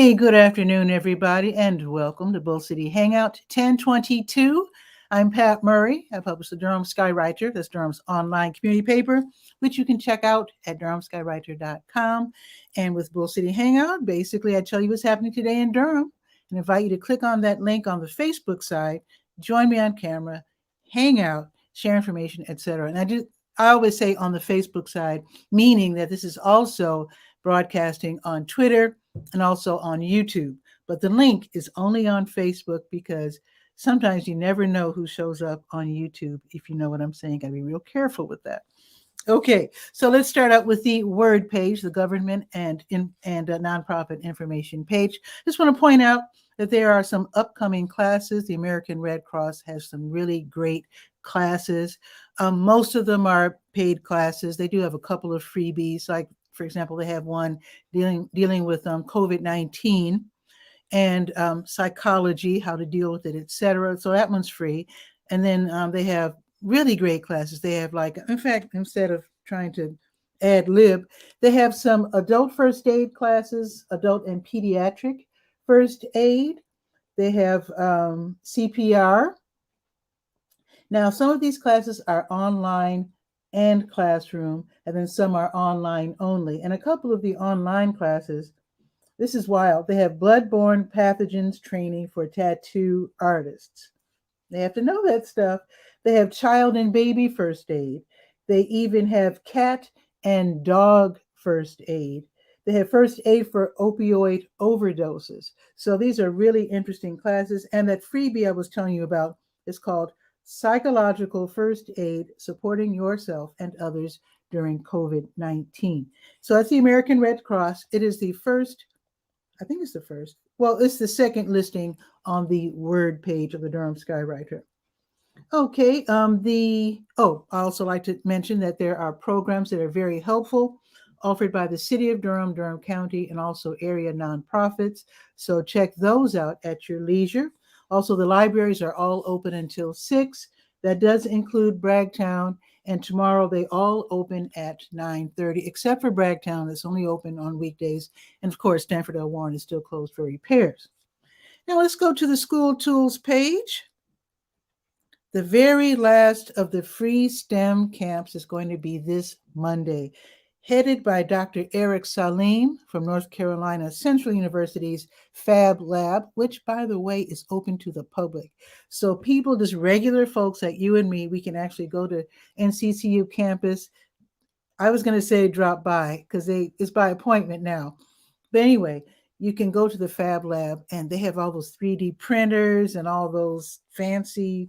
Hey, good afternoon, everybody, and welcome to Bull City Hangout 1022. I'm Pat Murray. I publish the Durham Skywriter. That's Durham's online community paper, which you can check out at durhamskywriter.com. And with Bull City Hangout, basically, I tell you what's happening today in Durham and invite you to click on that link on the Facebook side, join me on camera, hang out, share information, etc. And I always say on the Facebook side, meaning that this is also broadcasting on Twitter and also on YouTube. But the link is only on Facebook because sometimes you never know who shows up on YouTube. If you know what I'm saying, gotta be real careful with that. Okay, so let's start out with the word page, the government and nonprofit information page. Just want to point out that there are some upcoming classes. The American Red Cross has some really great classes. Most of them are paid classes. They do have a couple of freebies, like for example, they have one dealing with COVID-19 and psychology, how to deal with it, etc. So that one's free. And then they have really great classes. They have, like, in fact, instead of trying to ad lib, they have some adult first aid classes, adult and pediatric first aid. They have CPR. Now, some of these classes are online and classroom, and then some are online only. And a couple of the online classes, this is wild. They have bloodborne pathogens training for tattoo artists. They have to know that stuff. They have child and baby first aid. They even have cat and dog first aid. They have first aid for opioid overdoses. So these are really interesting classes. And that freebie I was telling you about is called Psychological First Aid, Supporting Yourself and Others During COVID-19. So that's the American Red Cross. It is the first, I think it's the first, well, it's the second listing on the word page of the Durham Skywriter. Okay, I also like to mention that there are programs that are very helpful offered by the City of Durham, Durham County, and also area nonprofits. So check those out at your leisure. Also, the libraries are all open until 6. That does include Bragtown, and tomorrow they all open at 9:30, except for Bragtown, that's only open on weekdays. And of course, Stanford L. Warren is still closed for repairs. Now let's go to the school tools page. The very last of the free STEM camps is going to be this Monday, headed by Dr. 𝗕𝗓𝗟𝗟 from North Carolina Central University's Fab Lab, which, by the way, is open to the public. So people, just regular folks like you and me, we can actually go to NCCU campus. I was going to say drop by because it's by appointment now. But anyway, you can go to the Fab Lab and they have all those 3D printers and all those fancy,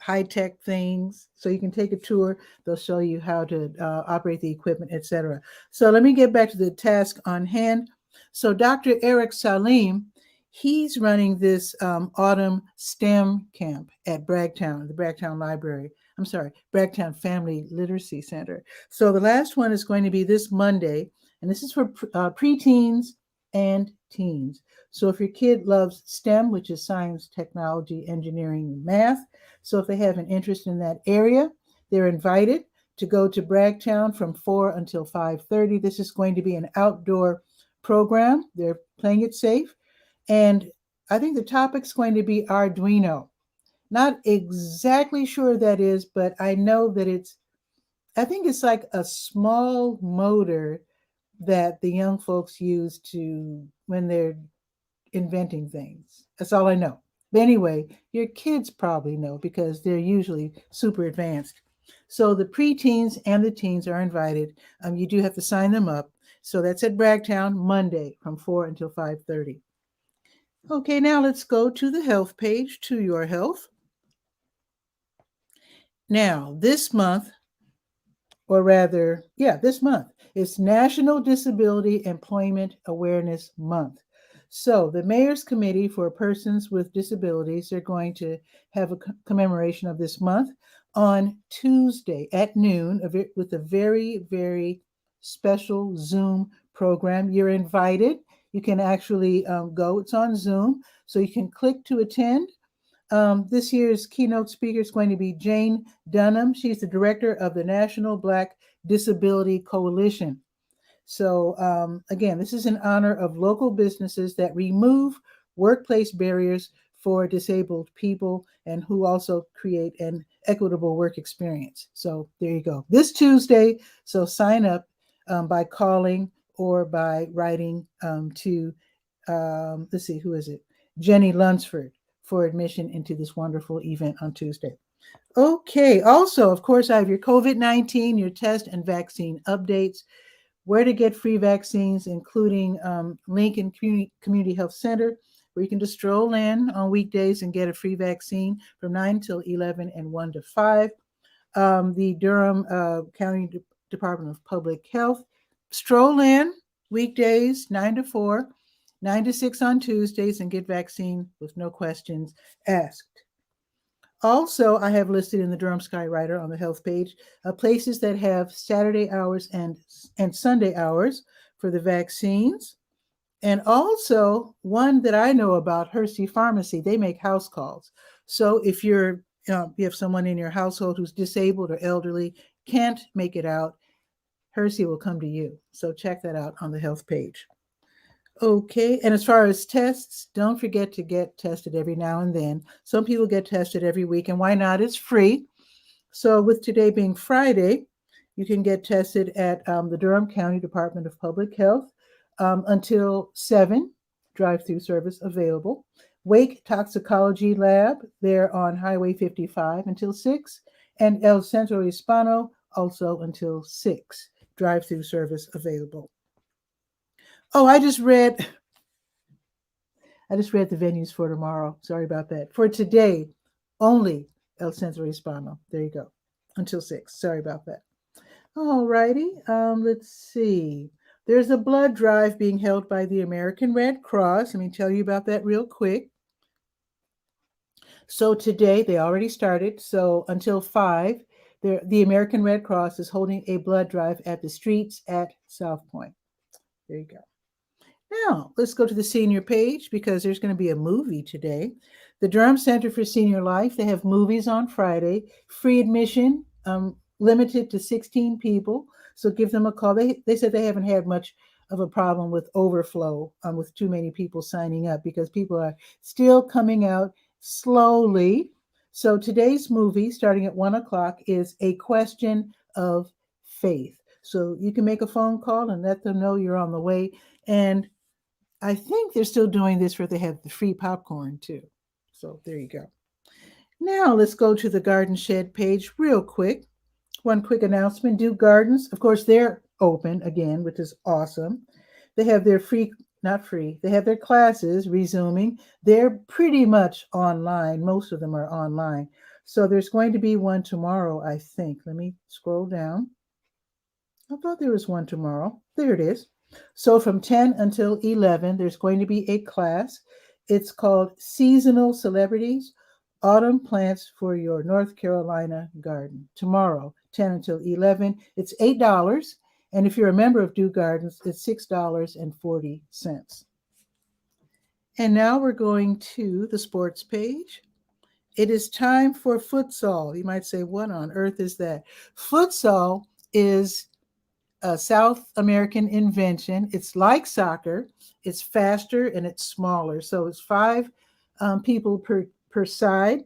high-tech things. So you can take a tour. They'll show you how to operate the equipment, etc. So let me get back to the task on hand. So Dr. 𝗕𝗓𝗟𝗟, he's running this autumn STEM camp at Bragtown, the Bragtown Library. I'm sorry, Bragtown Family Literacy Center. So the last one is going to be this Monday, and this is for preteens and teens. So if your kid loves STEM, which is science, technology, engineering, and math, so if they have an interest in that area, they're invited to go to Bragtown from 4 until 5:30. This is going to be an outdoor program. They're playing it safe. And I think the topic's going to be Arduino. Not exactly sure that is, but I know that I think it's like a small motor that the young folks use when they're inventing things. That's all I know. But anyway, your kids probably know because they're usually super advanced. So the preteens and the teens are invited. You do have to sign them up. So that's at Bragtown Monday from 4 until 5:30. Okay, now let's go to the health page, to your health. Now, this month, this month, it's National Disability Employment Awareness Month. So the Mayor's Committee for Persons with Disabilities are going to have a commemoration of this month on Tuesday at noon with a very, very special Zoom program. You're invited. You can actually go. It's on Zoom, so you can click to attend. This year's keynote speaker is going to be Jane Dunham. She's the director of the National Black Disability Coalition. So again, this is in honor of local businesses that remove workplace barriers for disabled people and who also create an equitable work experience. So there you go. This Tuesday, so sign up by calling or by writing to, let's see, who is it? Jenny Lunsford for admission into this wonderful event on Tuesday. Okay, also, of course, I have your COVID-19, your test and vaccine updates, where to get free vaccines, including Lincoln Community Health Center, where you can just stroll in on weekdays and get a free vaccine from 9 till 11 and 1 to 5. The Durham County Department of Public Health, stroll in weekdays 9 to 4, 9 to 6 on Tuesdays, and get vaccine with no questions asked. Also, I have listed in the Durham Skywriter on the health page places that have Saturday hours and Sunday hours for the vaccines. And also one that I know about, 𝗕𝗨𝗟𝗟 Pharmacy, they make house calls. So if you have someone in your household who's disabled or elderly, can't make it out, 𝗕𝗨𝗟 will come to you. So check that out on the health page. Okay, and as far as tests, don't forget to get tested every now and then. Some people get tested every week, and why not? It's free. So with today being Friday, you can get tested at the Durham County Department of Public Health until 7, drive-through service available. Wake Toxicology Lab, they're on Highway 55 until 6, and 𝗕𝗨𝗟𝗟 also until 6, drive-through service available. Oh, I just read the venues for tomorrow. Sorry about that. For today, only 𝗕𝗨𝗟𝗟. There you go. Until 6. Sorry about that. All righty. Let's see. There's a blood drive being held by the American Red Cross. Let me tell you about that real quick. So today, they already started. So until 5, the American Red Cross is holding a blood drive at the streets at South Point. There you go. Now, let's go to the senior page because there's going to be a movie today. The Durham Center for Senior Life, they have movies on Friday, free admission, limited to 16 people. So give them a call. They said they haven't had much of a problem with overflow with too many people signing up because people are still coming out slowly. So today's movie, starting at 1 o'clock, is A Question of Faith. So you can make a phone call and let them know you're on the way. And I think they're still doing this where they have the free popcorn too. So there you go. Now let's go to the Garden Shed page real quick. One quick announcement. Duke Gardens, of course, they're open again, which is awesome. They have their they have their classes resuming. They're pretty much online. Most of them are online. So there's going to be one tomorrow, I think. Let me scroll down. I thought there was one tomorrow. There it is. So from 10 until 11, there's going to be a class. It's called Seasonal Celebrities, Autumn Plants for Your North Carolina Garden. Tomorrow, 10 until 11. It's $8. And if you're a member of Duke Gardens, it's $6.40. And now we're going to the sports page. It is time for futsal. You might say, what on earth is that? Futsal is a South American invention. It's like soccer. It's faster and it's smaller. So it's 5 people per side.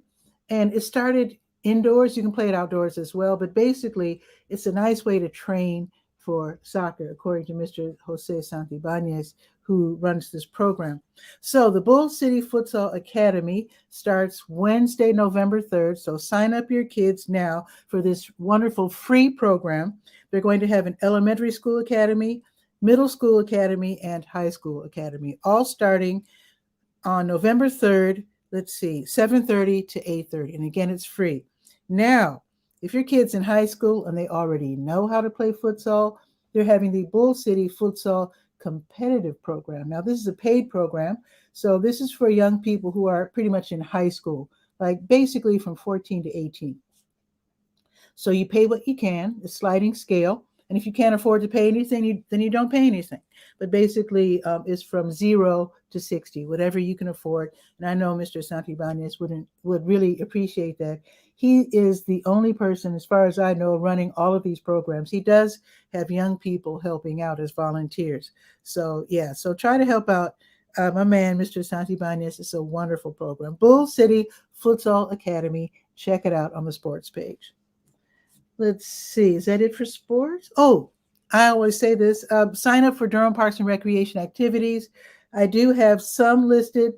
And it started indoors. You can play it outdoors as well. But basically, it's a nice way to train for soccer, according to Mr. Jose Santibáñez, who runs this program. So the Bull City Futsal Academy starts Wednesday, November 3rd. So sign up your kids now for this wonderful free program. They're going to have an elementary school academy, middle school academy, and high school academy, all starting on November 3rd, 7:30 to 8:30. And again, it's free. Now, if your kid's in high school and they already know how to play futsal, they're having the Bull City Futsal Competitive Program. Now, this is a paid program. So this is for young people who are pretty much in high school, like basically from 14 to 18. So you pay what you can, the sliding scale. And if you can't afford to pay anything, then you don't pay anything. But basically, it's from 0 to 60, whatever you can afford. And I know Mr. Santibáñez would really appreciate that. He is the only person, as far as I know, running all of these programs. He does have young people helping out as volunteers. So, yeah, so try to help out my man, Mr. 𝗕𝗨𝗟𝗟. It's a wonderful program. Bull City Futsal Academy. Check it out on the sports page. Let's see. Is that it for sports? Oh, I always say this. Sign up for Durham Parks and Recreation activities. I do have some listed,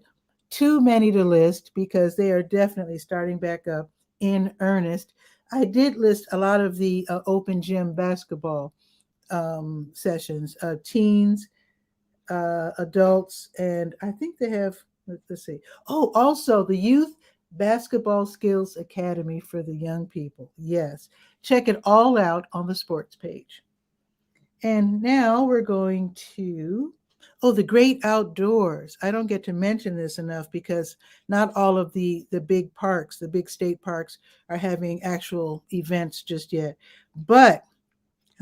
too many to list because they are definitely starting back up in earnest. I did list a lot of the open gym basketball sessions, teens, adults, and I think they have, let's see. Oh, also the Youth Basketball Skills Academy for the young people. Yes, check it all out on the sports page. And now we're going to, oh, the great outdoors. I don't get to mention this enough because not all of the big parks, the big state parks, are having actual events just yet. But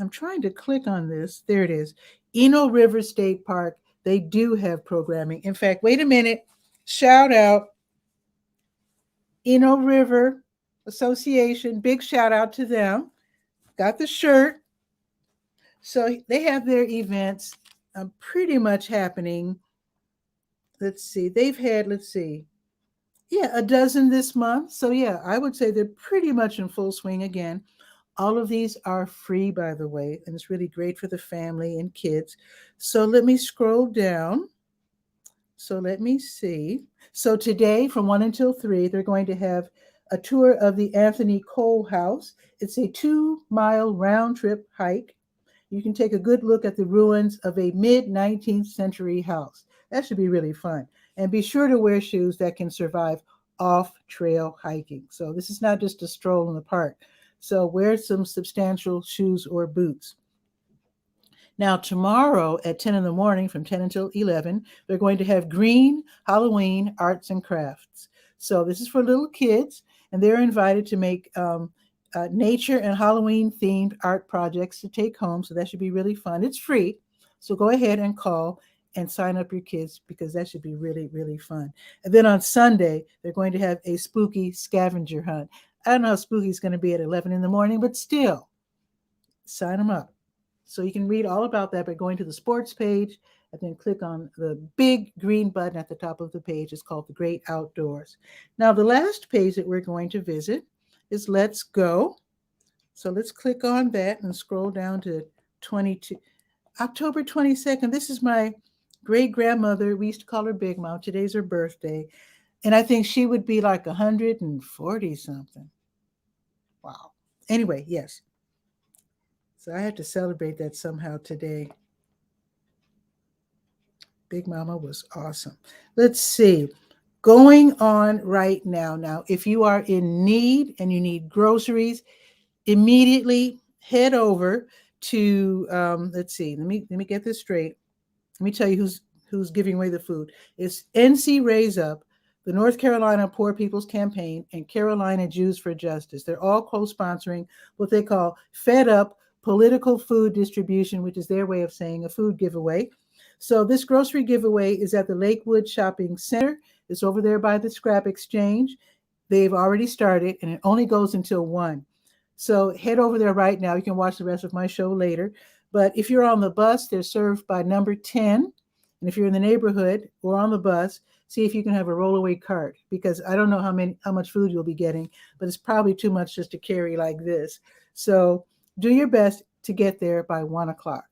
I'm trying to click on this. There it is. Eno River State Park. They do have programming. In fact, wait a minute. Shout out Eno River Association. Big shout out to them. Got the shirt. So they have their events pretty much happening. Let's see. They've had, yeah, a dozen this month. So yeah, I would say they're pretty much in full swing again. All of these are free, by the way, and it's really great for the family and kids. So let me scroll down. So let me see. So today from 1 until 3, they're going to have a tour of the Anthony Cole House. It's a 2-mile round trip hike. You can take a good look at the ruins of a mid-19th century house. That should be really fun. And be sure to wear shoes that can survive off-trail hiking. So this is not just a stroll in the park. So wear some substantial shoes or boots. Now, tomorrow at 10 in the morning, from 10 until 11, they're going to have Green Halloween Arts and Crafts. So this is for little kids, and they're invited to make nature and Halloween themed art projects to take home. So that should be really fun. It's free. So go ahead and call and sign up your kids because that should be really, really fun. And then on Sunday, they're going to have a spooky scavenger hunt. I don't know how spooky is going to be at 11 in the morning, but still, sign them up. So you can read all about that by going to the sports page and then click on the big green button at the top of the page. It's called The Great Outdoors. Now, the last page that we're going to visit is Let's Go. So let's click on that and scroll down to October 22nd. This is my great-grandmother. We used to call her Big Mom. Today's her birthday. And I think she would be like 140 something. Wow. Anyway, yes. So I had to celebrate that somehow today. Big Mama was awesome. Let's see. Going on right now. Now, if you are in need and you need groceries, immediately head over to, let's see. Let me get this straight. Let me tell you who's giving away the food. It's NC Raise Up, the North Carolina Poor People's Campaign, and Carolina Jews for Justice. They're all co-sponsoring what they call Fed Up Political Food Distribution, which is their way of saying a food giveaway. So this grocery giveaway is at the Lakewood Shopping Center. It's over there by the Scrap Exchange. They've already started, and it only goes until 1. So head over there right now. You can watch the rest of my show later. But if you're on the bus, they're served by number 10. And if you're in the neighborhood or on the bus, see if you can have a rollaway cart, because I don't know how much food you'll be getting, but it's probably too much just to carry like this. So do your best to get there by 1 o'clock.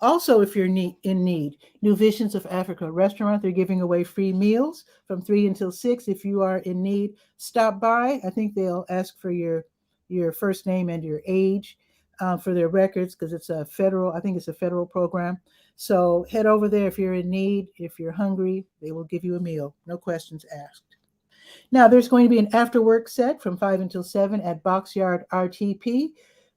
Also, if you're in need, New Visions of Africa restaurant, they're giving away free meals from 3 until 6. If you are in need, stop by. I think they'll ask for your first name and your age for their records, because it's a federal program. So head over there if you're in need. If you're hungry, they will give you a meal. No questions asked. Now, there's going to be an after-work set from 5 until 7 at Boxyard RTP,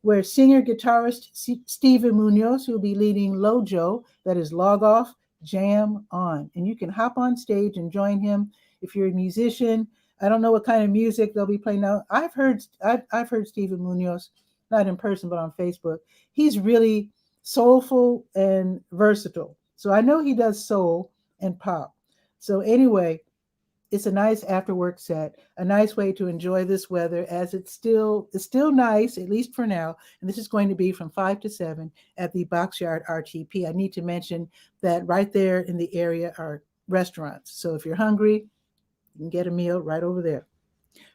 where singer-guitarist Steven Munoz will be leading Lojo, that is Log Off, Jam On. And you can hop on stage and join him if you're a musician. I don't know what kind of music they'll be playing now. I've heard Steven Munoz, not in person, but on Facebook. He's really soulful and versatile. So I know he does soul and pop. So anyway, It's a nice after work set, a nice way to enjoy this weather as it's still nice, at least for now. And this is going to be from 5 to 7 at the Boxyard RTP. I need to mention that right there in the area are restaurants. So if you're hungry, you can get a meal right over there.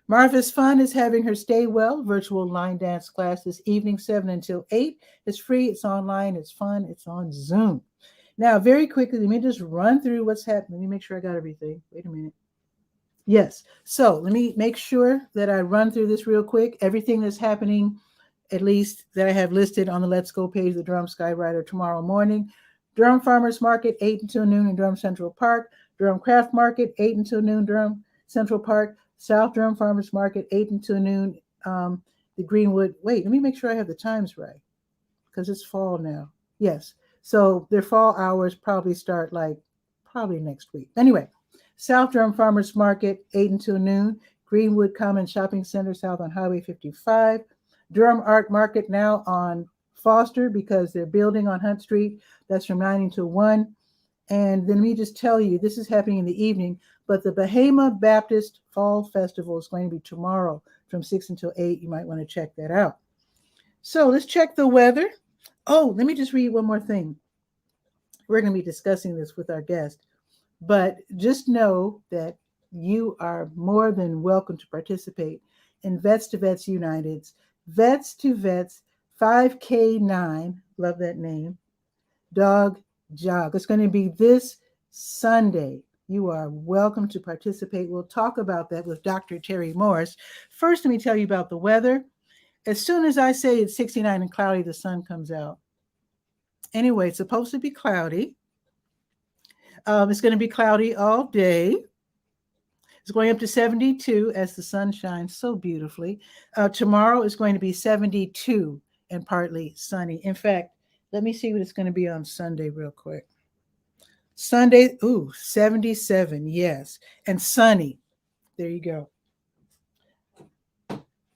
Martha's Fun is having her Stay Well virtual line dance class this evening, 7 until 8. It's free, it's online, it's fun, it's on Zoom. Now, very quickly, let me just run through what's happening. Let me make sure I got everything. Wait a minute. Yes. So let me make sure that I run through this real quick. Everything that's happening, at least that I have listed on the Let's Go page of the Durham Skywriter tomorrow morning. Durham Farmers Market, 8 until noon in Durham Central Park. Durham Craft Market, 8 until noon, Durham Central Park. South Durham Farmers Market, 8 until noon. The Greenwood. Wait, let me make sure I have the times right because it's fall now. Yes. So their fall hours probably start probably next week. Anyway, South Durham Farmers Market, 8 until noon. Greenwood Common Shopping Center, south on Highway 55. Durham Art Market now on Foster because they're building on Hunt Street. That's from 9 until 1. And then let me just tell you, this is happening in the evening, but the Bahama Baptist Fall Festival is going to be tomorrow from 6 until 8. You might want to check that out. So let's check the weather. Oh, let me just read one more thing. We're going to be discussing this with our guest, but just know that you are more than welcome to participate in Vets to Vets United's Vets to Vets 5K9, love that name, dog jog. It's going to be this Sunday. You are welcome to participate. We'll talk about that with Dr. Terry Morris. First, let me tell you about the weather. As soon as I say it's 69 and cloudy, the sun comes out. Anyway, it's supposed to be cloudy. It's going to be cloudy all day. It's going up to 72 as the sun shines so beautifully. Tomorrow is going to be 72 and partly sunny. In fact, let me see what it's going to be on Sunday real quick. Sunday, 77, yes, and sunny. There you go.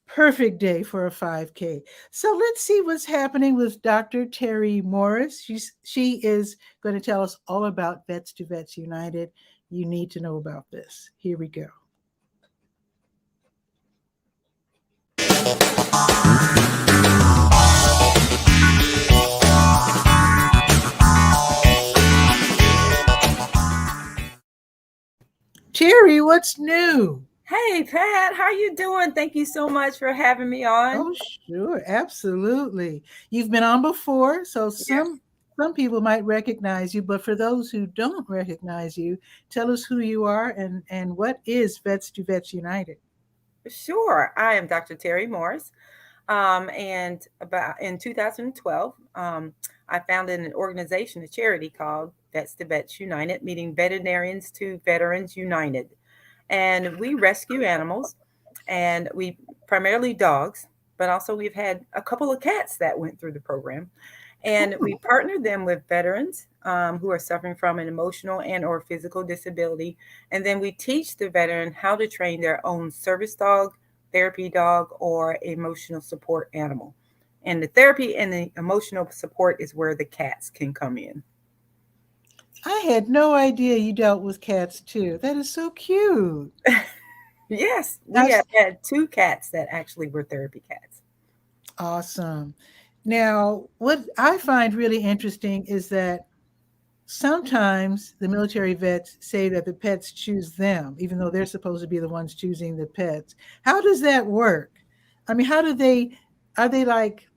Perfect day for a 5K. So let's see what's happening with Dr. Terry Morris. She is going to tell us all about Vets to Vets United. You need to know about this. Here we go. Terry, what's new? Hey, Pat, how you doing? Thank you so much for having me on. Oh, sure, absolutely. You've been on before, so some people might recognize you, but for those who don't recognize you, tell us who you are and what is Vets to Vets United. Sure. I am Dr. Terry Morris. And about in 2012, I founded an organization, a charity called Vets to Vets United, meaning Veterinarians to Veterans United. And we rescue animals, and we primarily dogs, but also we've had a couple of cats that went through the program. And we partner them with veterans who are suffering from an emotional and or physical disability. And then we teach the veteran how to train their own service dog, therapy dog, or emotional support animal. And the therapy and the emotional support is where the cats can come in. I had no idea you dealt with cats too. That is so cute. Yes, we have had 2 cats that actually were therapy cats. Awesome. Now, what I find really interesting is that sometimes the military vets say that the pets choose them, even though they're supposed to be the ones choosing the pets. How does that work? I mean, are they like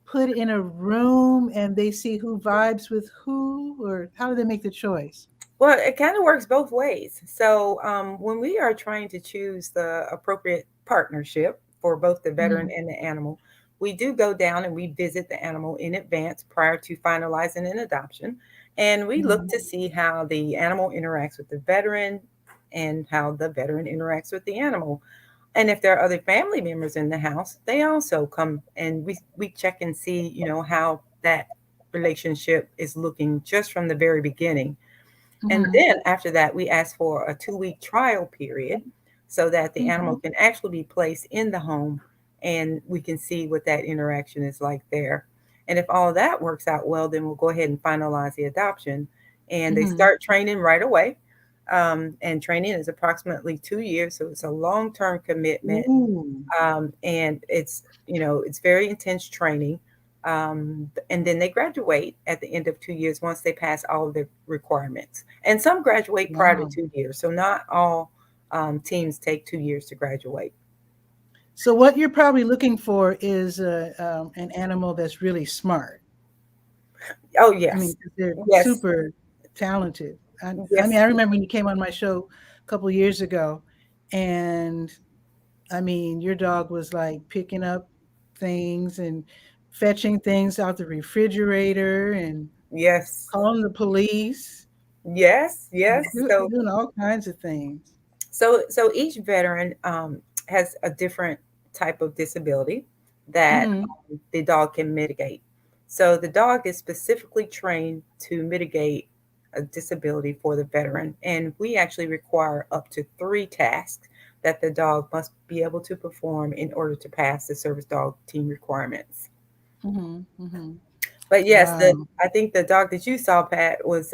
put in a room and they see who vibes with who, or how do they make the choice? Well, it kind of works both ways. So when we are trying to choose the appropriate partnership for both the veteran and the animal, we do go down and we visit the animal in advance prior to finalizing an adoption. And we look to see how the animal interacts with the veteran and how the veteran interacts with the animal. And if there are other family members in the house, they also come and we check and see, how that relationship is looking just from the very beginning. And then after that, we ask for a 2-week trial period so that the animal can actually be placed in the home and we can see what that interaction is like there. And if all of that works out well, then we'll go ahead and finalize the adoption. And they start training right away. And training is approximately 2 years. So it's a long-term commitment. Ooh. And it's very intense training. And then they graduate at the end of 2 years once they pass all of the requirements. And some graduate prior to Wow. 2 years. So not all teams take 2 years to graduate. So what you're probably looking for is an animal that's really smart. Oh, I mean, yes. 'cause they're Yes. super talented. I mean, Yes. I remember when you came on my show a couple years ago, and I mean, your dog was like picking up things and fetching things out the refrigerator and Yes. calling the police, Yes. Yes. doing all kinds of things. So each veteran has a different type of disability that Hmm. the dog can mitigate. So the dog is specifically trained to mitigate a disability for the veteran, and we actually require up to 3 tasks that the dog must be able to perform in order to pass the service dog team requirements. Hmm. Hmm. But yes, Wow. I think the dog that you saw, Pat, was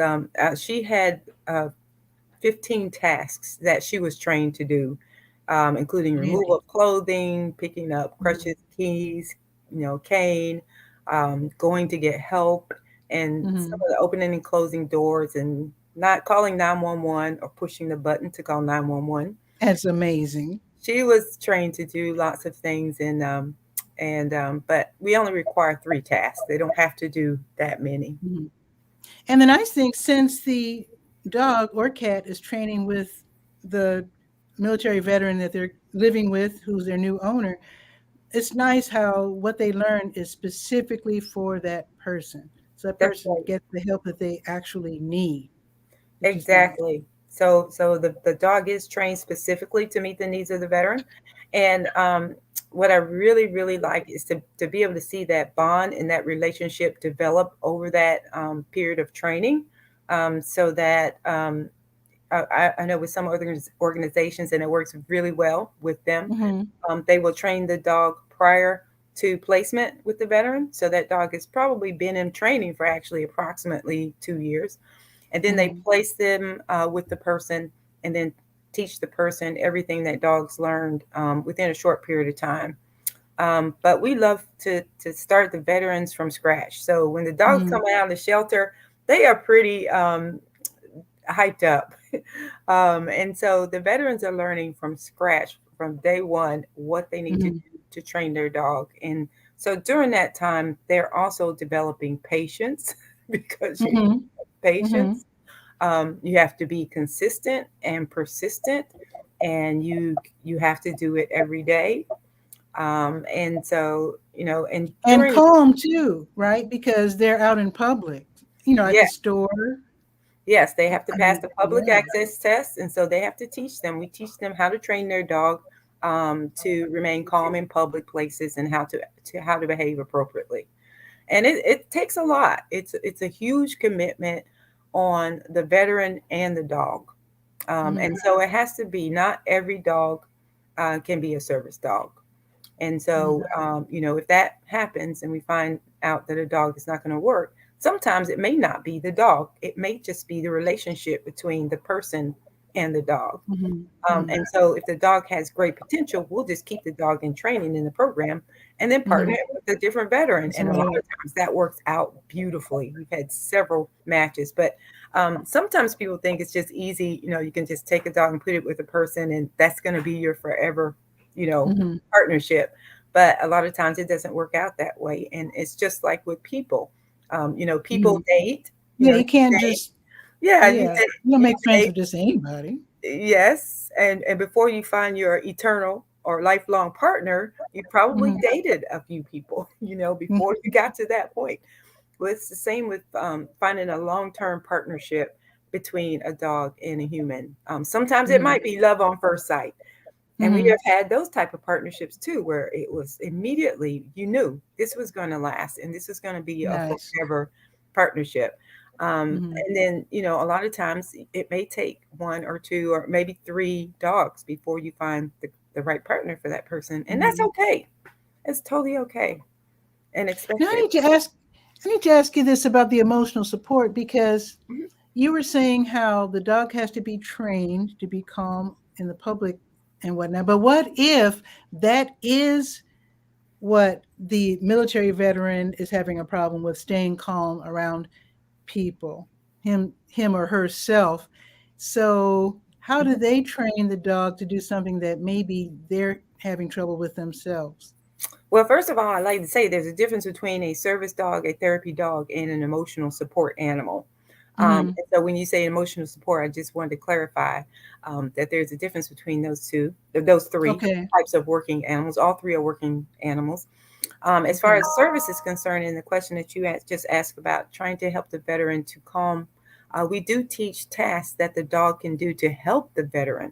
she had uh, 15 tasks that she was trained to do, including removal Really. of clothing, picking up crutches, keys, cane, going to get help, and some Hmm. of the opening and closing doors, and not calling 911 or pushing the button to call 911. That's amazing. She was trained to do lots of things, but we only require 3 tasks. They don't have to do that many. Mhm. And the nice thing, since the dog or cat is training with the military veteran that they're living with, who's their new owner, it's nice how what they learn is specifically for that person. So that That's person right. gets the help that they actually need, which is nice. Exactly. So the dog is trained specifically to meet the needs of the veteran. And what I really, really like is to be able to see that bond and that relationship develop over that period of training. So that I know with some other organizations, and it works really well with them, Hmm. they will train the dog prior to placement with the veteran. So that dog has probably been in training for actually approximately 2 years, and then they Hmm. place them with the person, and then teach the person everything that dogs learned within a short period of time. But we love to start the veterans from scratch. So when the dogs Hmm. come out of the shelter, they are pretty hyped up. And so the veterans are learning from scratch from day one what they need to Hmm. do to train their dog. And so during that time, they're also developing patience because you Hmm. need Hmm. patience. You have to be consistent and persistent, and you have to do it every day. And so and And during calm too, right? Because they're out in public, at yeah, the store. yes, they have to I pass mean, the public yeah. access test, and so they have to teach them. We teach them how to train their dog to remain calm in public places, and how to behave appropriately. And it takes a lot. It's a huge commitment on the veteran and the dog. And Hmm. so it has to be, not every dog can be a service dog. And so, Hmm. if that happens and we find out that a dog is not going to work, sometimes it may not be the dog. It may just be the relationship between the person and the dog. Hmm. Hmm. And so, if the dog has great potential, we'll just keep the dog in training in the program, and then partner Hmm. it with a different veteran. That's And a lot right. of times that works out beautifully. We've had several matches, but sometimes people think it's just easy. You can just take a dog and put it with a person, and that's going to be your forever, you know, Hmm. partnership. But a lot of times it doesn't work out that way. And it's just like with people. People Hmm. date. Yeah, You you can't date. just, Yeah, yeah, you don't you make friends date. with just anybody. Yes, and before you find your eternal or lifelong partner, you probably Hmm. dated a few people, before you got to that point. Well, it's the same with finding a long-term partnership between a dog and a human. Sometimes it Hmm. might be love on first sight, and we Hmm. have had those type of partnerships too, where it was immediately you knew this was going to last and this is going to be a Nice. forever partnership. Hmm. And then, a lot of times it may take 1 or 2 or maybe 3 dogs before you find the right partner for that person. And that's Hmm. okay. It's totally okay and Now expected. I need to ask you this about the emotional support because Mhm. you were saying how the dog has to be trained to be calm in the public and whatnot. But what if that is what the military veteran is having a problem with, staying calm around people, him or herself? So how do they train the dog to do something that maybe they're having trouble with themselves? Well, first of all, I like to say there's a difference between a service dog, a therapy dog, and an emotional support animal. Mm-hmm. And so when you say emotional support, I just wanted to clarify that there's a difference between those three Okay. types of working animals. All three are working animals. As far Okay. as service is concerned, and the question that you just asked about trying to help the veteran to calm, we do teach tasks that the dog can do to help the veteran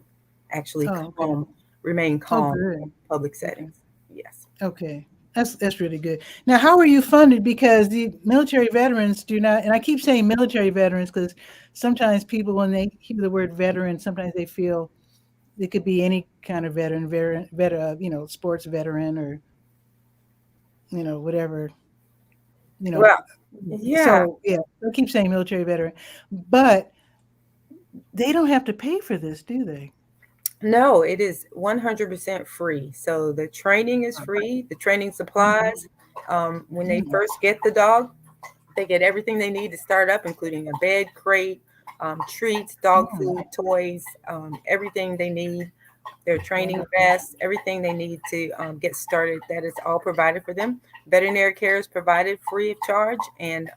actually Oh, okay. remain Oh, calm good. in public Okay. settings. Yes. Okay. That's really good. Now, how are you funded? Because the military veterans do not, and I keep saying military veterans because sometimes people, when they hear the word veteran, sometimes they feel it could be any kind of sports veteran or whatever, you know. Well, yeah. So yeah, I keep saying military veteran, but they don't have to pay for this, do they? No, it is 100% free. So the training is free, the training supplies. When they Mm. first get the dog, they get everything they need to start up, including a bed, crate, treats, dog Mm. food, toys, everything they need, their training Wonderful. vests, everything they need to get started. That is all provided for them. Veterinary care is provided free of charge, and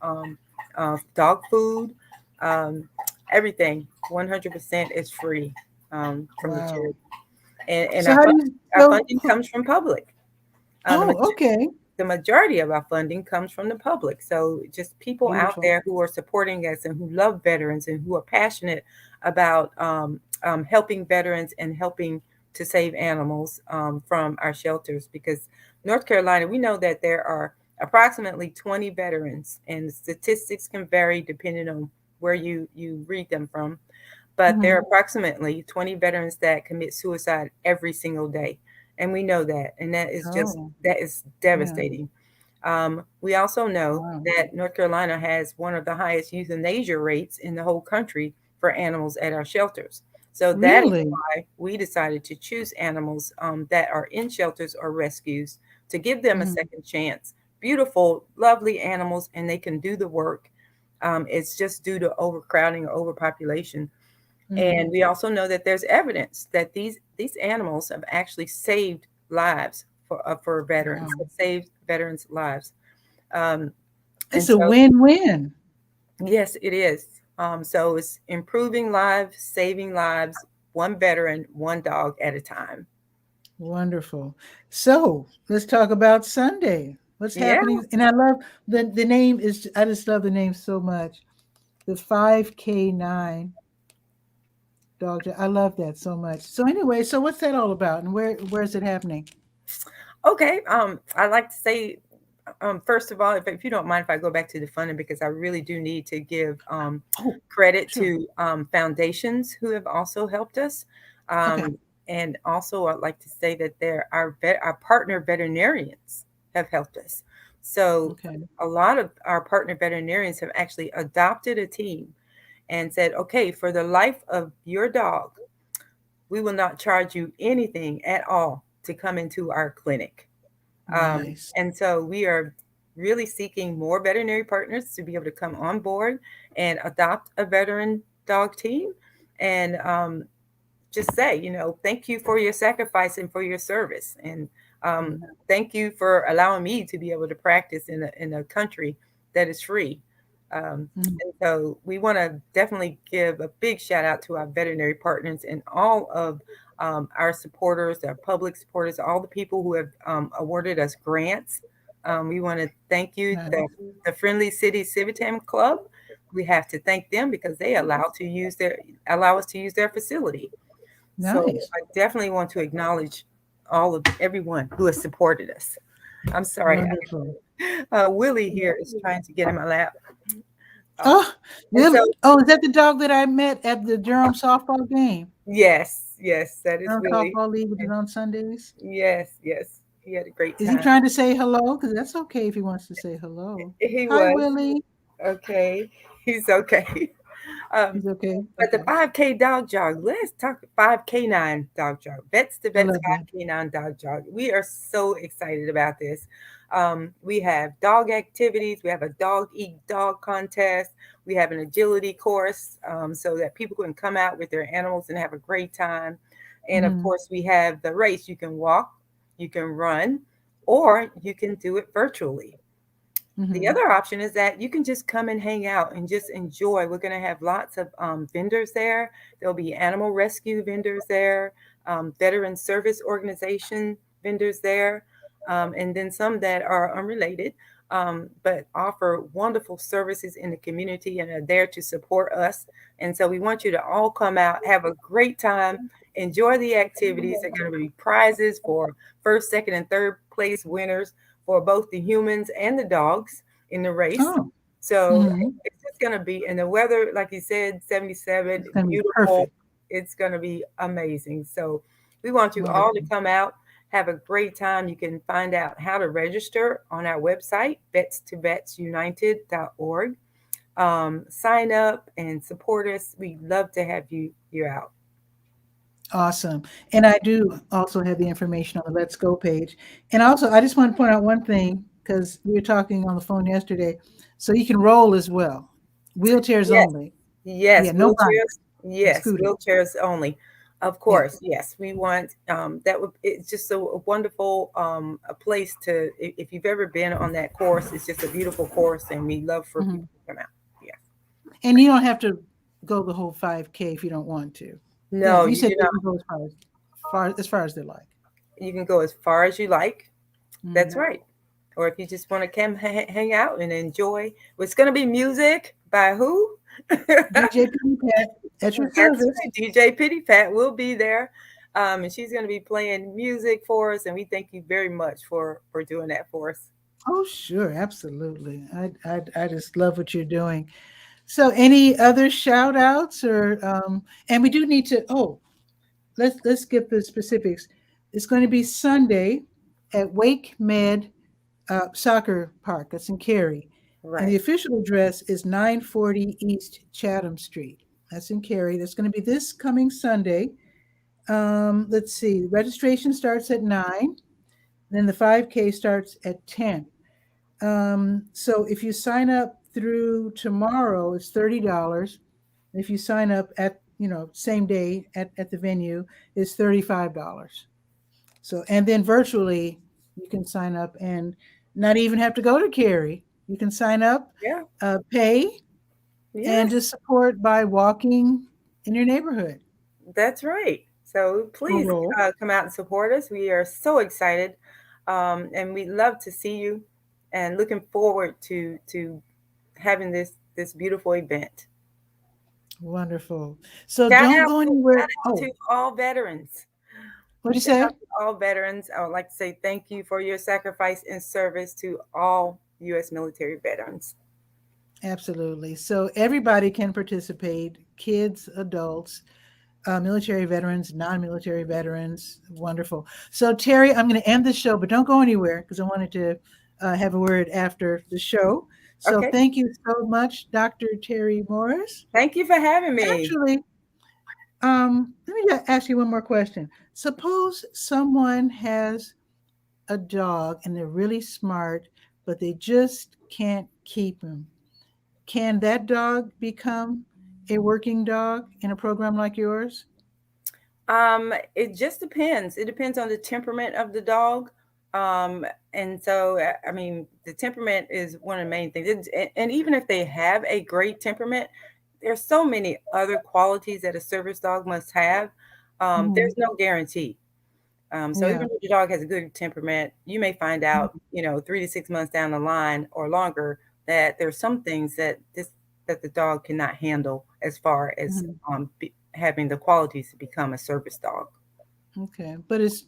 dog food, um, everything 100% is free from the Wow. charity. And So how do you our go? funding comes from public. The Oh, okay. the majority of our funding comes from the public. So just people out Beautiful. there who are supporting us and who love veterans and who are passionate about helping veterans and helping to save animals from our shelters. Because North Carolina, we know that there are approximately 20 veterans, and the statistics can vary depending on where you read them from. But there are Mhm. approximately 20 veterans that commit suicide every single day. And we know that. And Oh, that is yeah. devastating. We also know Wow. that North Carolina has one of the highest euthanasia rates in the whole country for animals at our shelters. So that is Really? why we decided to choose animals that are in shelters or rescues to give them a Mhm. second chance. Beautiful, lovely animals, and they can do the work. It's just due to overcrowding or overpopulation. Mhm. And we also know that there's evidence that these animals have actually saved lives for veterans, Wow. have saved veterans' lives. Um, and It's a so, win-win. yes, it is. So it's improving lives, saving lives, one veteran, one dog at a time. Wonderful. So let's talk about Sunday. What's Yeah. happening? And I love the name is. I just love the name so much. The 5K9 dog. I love that so much. So anyway, so what's that all about, and where's it happening? Okay. I like to say, first of all, if you don't mind if I go back to the funding, because I really do need to give Oh, credit sure. to foundations who have also helped us. Okay. And also, I'd like to say that our partner veterinarians have helped us. So Okay. a lot of our partner veterinarians have actually adopted a team and said, okay, for the life of your dog, we will not charge you anything at all to come into our clinic. Nice. And so we are really seeking more veterinary partners to be able to come on board and adopt a veteran dog team, and just say, thank you for your sacrifice and for your service. And um, Mhm. thank you for allowing me to be able to practice in a country that is free. Mhm. And so we want to definitely give a big shout out to our veterinary partners and all of our supporters, our public supporters, all the people who have awarded us grants. We want to thank you, Nice. the Friendly City Civitan Club. We have to thank them because they allow us to use their facility. So Nice. I definitely want to acknowledge everyone who has supported us. I'm sorry, Wonderful. Willie here is trying to get in my lap. Uh, Oh, and so, really? Oh, is that the dog that I met at the Durham softball game? yes, that is Durham Willie. softball league, which is And on Sundays. yes, he had a great Is he time. trying to say hello? Because that's okay if he wants to say hello. He Hi, was Willie. okay. He's okay. It's okay. But the Okay. 5K dog jog, let's talk 5K9 dog jog. Vets to I Vets love that. 5K9 dog jog. We are so excited about this. We have dog activities. We have a dog eat dog contest. We have an agility course so that people can come out with their animals and have a great time. And of Hmm. course, we have the race. You can walk, you can run, or you can do it virtually. The Hmm. other option is that you can just come and hang out and just enjoy. We're going to have lots of vendors there. There'll be animal rescue vendors there, veteran service organization vendors there, and then some that are unrelated, but offer wonderful services in the community and are there to support us. And so we want you to all come out, have a great time, enjoy the activities. There are going to be prizes for first, second, and third place winners for both the humans and the dogs in the race. Oh. So Hmm. it's just going to be, and the weather, like you said, 77, It's gonna be beautiful. perfect. It's going to be amazing. So we want you all to Wonderful. come out, have a great time. You can find out how to register on our website, vets2vetsunited.org. Sign up and support us. We'd love to have you out. Awesome. And I do also have the information on the Let's Go page. And also, I just want to point out one thing because we were talking on the phone yesterday. So you can roll as well, wheelchairs Yes, only. yes, Yeah, no wheelchairs. bikes and Yes, scooters. wheelchairs only. Of Yeah. course, yes. We want that would it's just a wonderful a place to if you've ever been on that course, it's just a beautiful course and we love for Hmm. people to come out. Yes. And you don't have to go the whole 5K if you don't want to. Yeah, No, you you said do they not. can go as far as they like. You can go as far as you like. That's Hmm. right. Or if you just want to come hang out and enjoy, it's going to be music by who? DJ Penny Pat at your That's service. right. DJ Pity Pat will be there. And she's going to be playing music for us. And we thank you very much for doing that for us. Oh, sure, absolutely. I just love what you're doing. So, any other shout outs or and we do need to. Oh, let's get the specifics. It's going to be Sunday at Wake Med Soccer Park. That's in Cary, and the Right. official address is 940 East Chatham Street. That's in Cary. That's going to be this coming Sunday. Let's see. Registration starts at 9. Then the 5K starts at 10. So if you sign up through tomorrow, it's $30. If you sign up at same day at the venue, it's $35. So and then virtually you can sign up and not even have to go to Cary. You can sign up, Yeah. pay, and Yes, just support by walking in your neighborhood that's right. So or please roll. come out and support us. We are so excited. And we love to see you and looking forward to having this beautiful event. Wonderful. So Shout don't out, go shout anywhere. out Oh, to all veterans. what'd you Shout say? out to all veterans. I would like to say thank you for your sacrifice and service to all U.S. military veterans. Absolutely. So everybody can participate, kids, adults, military veterans, non-military veterans. Wonderful. So Terry, I'm going to end the show, but don't go anywhere because I wanted to have a word after the show. So Okay. thank you so much, Dr. Terry Morris. Thank you for having me. Actually, let me ask you one more question. Suppose someone has a dog and they're really smart, but they just can't keep him. Can that dog become a working dog in a program like yours? It just depends. It depends on the temperament of the dog. Um, and so, I mean, the temperament is one of the main things. And even if they have a great temperament, there's so many other qualities that a service dog must have. Hmm. There's no guarantee. So even Yeah. if your dog has a good temperament, you may find out, 3 to 6 months down the line or longer that there's some things that the dog cannot handle as far as Mhm. having the qualities to become a service dog. Okay. But it's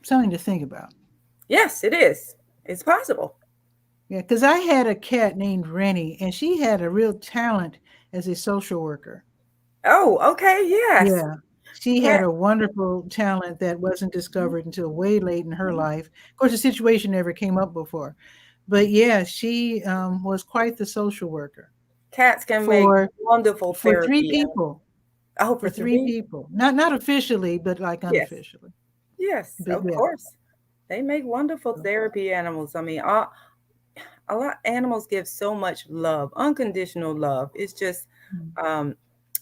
something to think about. Yes, it is. It's possible. Yeah. Because I had a cat named Rennie, and she had a real talent as a social worker. Oh, okay. Yes. Yeah. She had Cat. a wonderful talent that wasn't discovered until way late in her life. Of course, the situation never came up before. But yeah, she was quite the social worker. Cats can make for wonderful for three therapy. people. Oh, For for three three? people. Not officially, but like Yes. unofficially. Yes, But of yeah. course. They make wonderful therapy animals. I mean, a lot animals give so much love, unconditional love. It's just um,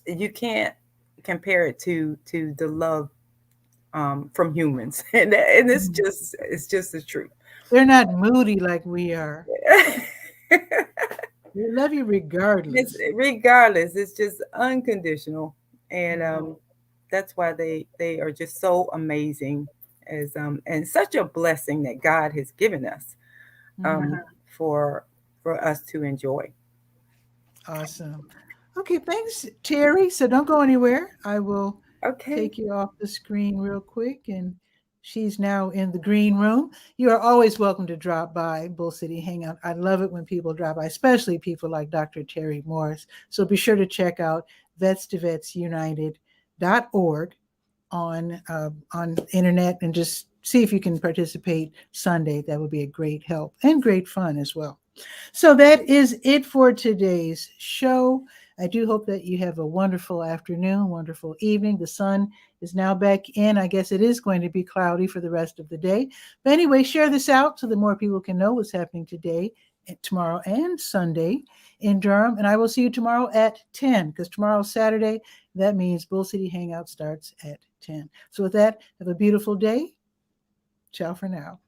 you can't compare it to the love from humans, and Mhm. it's just the truth. They're not moody like we are. They love you regardless. Regardless, it's just unconditional, and Mhm. that's why they are just so amazing, as and such a blessing that God has given us um, Mhm. for for us to enjoy. Awesome. Okay, thanks, Terry. So don't go anywhere. I will Okay. take you off the screen real quick, and she's now in the green room. You are always welcome to drop by Bull City Hangout. I love it when people drop by, especially people like Dr. Terry Morris. So be sure to check out vets2vetsunited.org on internet and just see if you can participate Sunday. That would be a great help and great fun as well. So that is it for today's show. I do hope that you have a wonderful afternoon, wonderful evening. The sun is now back in. I guess it is going to be cloudy for the rest of the day. But anyway, share this out so that more people can know what's happening today, tomorrow, and Sunday in Durham. And I will see you tomorrow at 10, because tomorrow's Saturday. That means Bull City Hangout starts at 10. So with that, have a beautiful day. Ciao for now.